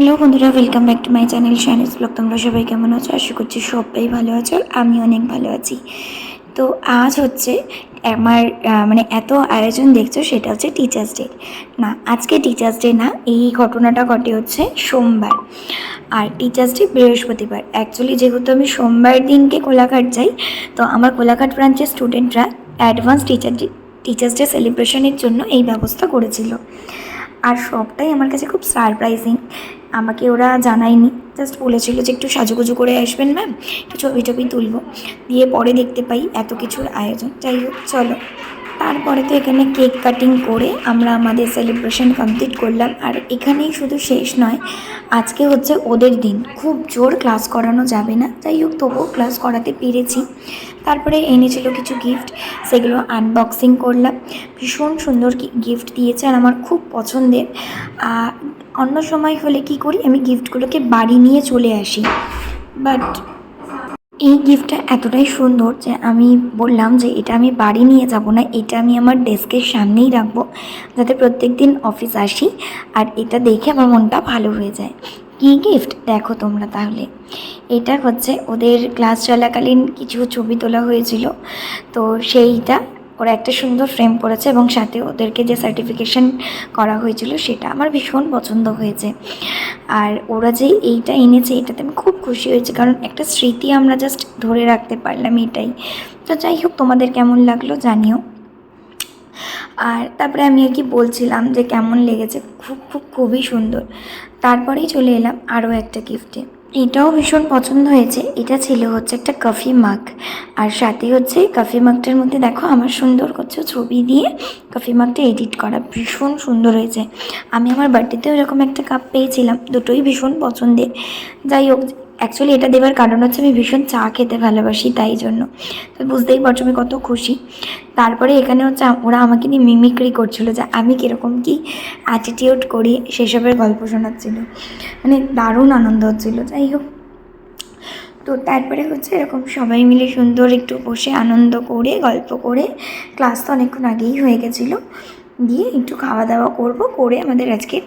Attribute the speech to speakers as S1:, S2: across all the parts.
S1: Hello বন্ধুরা, welcome back to my channel Shiny's blog. তোমরা সবাই কেমন আছো? আশা করছি সবাই ভালো আছো, আর আমি অনেক ভালো আছি। তো আজ হচ্ছে আমার এত আয়োজন দেখছো, সেটা হচ্ছে টিচার্স ডে। না, আজকে টিচার্স ডে না, এই ঘটনাটা ঘটে হচ্ছে সোমবার, আর টিচার্স ডে বৃহস্পতিবার। অ্যাকচুয়ালি যেহেতু আমি সোমবার দিনকে কোলাঘাট যাই, তো আমার কোলাঘাট ব্রাঞ্চের স্টুডেন্টরা অ্যাডভান্স টিচার্স ডে সেলিব্রেশনের জন্য এই ব্যবস্থা করেছিল। আর সবটাই আমার কাছে খুব সারপ্রাইজিং। আমাকে ওরা জানায়নি, জাস্ট বলেছিল যে একটু সাজুগুজু করে আসবেন ম্যাম, একটু ছবি টবি তুলবো। দিয়ে পরে দেখতে পাই এত কিছুর আয়োজন। যাই হোক, চলো। তারপরে তো এখানে কেক কাটিং করে আমরা আমাদের সেলিব্রেশন কমপ্লিট করলাম। আর এখানেই শুধু শেষ নয়, আজকে হচ্ছে ওদের দিন। খুব জোর ক্লাস করানো যাবে না, যাই হোক তবুও ক্লাস করাতে পেরেছি। তারপরে এনেছিল কিছু গিফট, সেগুলো আনবক্সিং করলাম। ভীষণ সুন্দর গিফট দিয়েছে, আর আমার খুব পছন্দের। অন্য সময় হলে কি করি, আমি গিফটগুলোকে বাড়ি নিয়ে চলে আসি, বাট এই গিফটটা এতটাই সুন্দর যে আমি বললাম যে এটা আমি বাড়ি নিয়ে যাব না, এটা আমি আমার ডেস্কের সামনেই রাখবো, যাতে প্রত্যেক দিন অফিস আসি আর এটা দেখে আমার মনটা ভালো হয়ে যায়। কী গিফট দেখো তোমরা তাহলে। এটা হচ্ছে ওদের ক্লাস চলাকালীন কিছু ছবি তোলা হয়েছিল, তো সেইটা ওরা একটা সুন্দর ফ্রেম করেছে, এবং সাথে ওদেরকে যে সার্টিফিকেশন করা হয়েছিল সেটা আমার ভীষণ পছন্দ হয়েছে। আর ওরা যে এইটা এনেছে, এটাতে আমি খুব খুশি হয়েছি, কারণ একটা স্মৃতি আমরা জাস্ট ধরে রাখতে পারলাম, এটাই। তো যাই হোক, তোমাদের কেমন লাগলো জানিও। আর তারপরে আমি আর কি বলছিলাম যে কেমন লেগেছে, খুবই সুন্দর। তারপরেই চলে এলাম আরও একটা গিফটে। এটাও ভীষণ পছন্দ হয়েছে। এটা ছিল হচ্ছে একটা কফি মাগ, আর সাথে হচ্ছে কফি মাগটার মধ্যে দেখো আমার সুন্দর করছে ছবি দিয়ে কফি মাগটা এডিট করা, ভীষণ সুন্দর হয়েছে। আমি আমার বার্থডেতেও এরকম একটা কাপ পেয়েছিলাম, দুটোই ভীষণ পছন্দের। যাই হোক, অ্যাকচুয়ালি এটা দেওয়ার কারণ হচ্ছে আমি ভীষণ চা খেতে ভালোবাসি, তাই জন্য। তো বুঝতেই পারছো আমি কত খুশি। তারপরে এখানে হচ্ছে ওরা আমাকে নিয়ে মিমিক্রি করছিল, যে আমি কীরকম কী অ্যাটিটিউড করি সেসবের গল্প শোনাচ্ছিল, দারুণ আনন্দ হচ্ছিলো। যাই হোক, তো তারপরে হচ্ছে এরকম সবাই মিলে সুন্দর একটু বসে আনন্দ করে গল্প করে, ক্লাস তো অনেকক্ষণ আগেই হয়ে গেছিলো, দিয়ে একটু খাওয়া দাওয়া করে আমাদের আজকে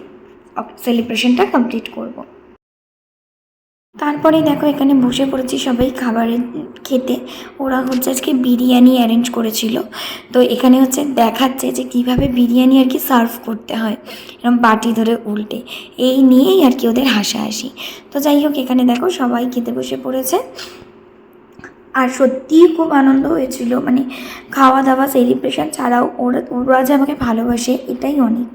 S1: সেলিব্রেশনটা কমপ্লিট করব। তারপরে দেখো এখানে বসে পড়েছি সবাই খাবারের খেতে। ওরা হচ্ছে আজকে বিরিয়ানি অ্যারেঞ্জ করেছিল, তো এখানে হচ্ছে দেখাচ্ছে যে কিভাবে বিরিয়ানি আর কি সার্ভ করতে হয়, এরকম বাটি ধরে উল্টে, এই নিয়েই আর কি ওদের হাসাহাসি। তো যাই হোক, এখানে দেখো সবাই খেতে বসে পড়েছে, আর সত্যিই খুব আনন্দ হয়েছিল। খাওয়া দাওয়া সেলিব্রেশন ছাড়াও ওরা যে আমাকে ভালোবাসে, এটাই অনেক।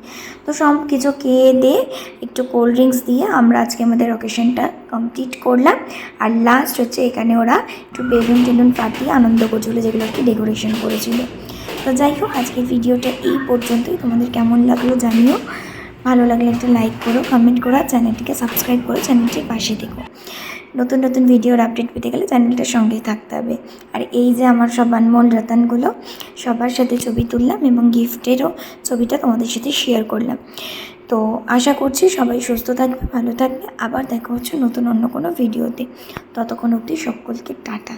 S1: তো সব কিছু খেয়ে দিয়ে একটু কোল্ড ড্রিঙ্কস দিয়ে আমরা আজকে আমাদের অকেশনটা কমপ্লিট করলাম। আর লাস্ট হচ্ছে এখানে ওরা একটু বেলুন টেলুন ফাটিয়ে আনন্দ করছিলো, যেগুলো একটু ডেকোরেশন করেছিল। তো যাই হোক, আজকের ভিডিওটা এই পর্যন্তই। তোমাদের কেমন লাগলো জানিও। ভালো লাগলে একটা লাইক করো, কমেন্ট করো, আর চ্যানেলটিকে সাবস্ক্রাইব করো, চ্যানেলটির পাশে থেকো। নতুন নতুন ভিডিওর আপডেট পেতে গেলে চ্যানেলটার সঙ্গেই থাকতে হবে। আর এই যে আমার সব আনমোল রতনগুলো, সবার সাথে ছবি তুললাম, এবং গিফটেরও ছবিটা তোমাদের সাথে শেয়ার করলাম। তো আশা করছি সবাই সুস্থ থাকবে, ভালো থাকবে। আবার দেখা হচ্ছে নতুন অন্য কোনো ভিডিওতে। ততক্ষণ অবধি সকলকে টাটা।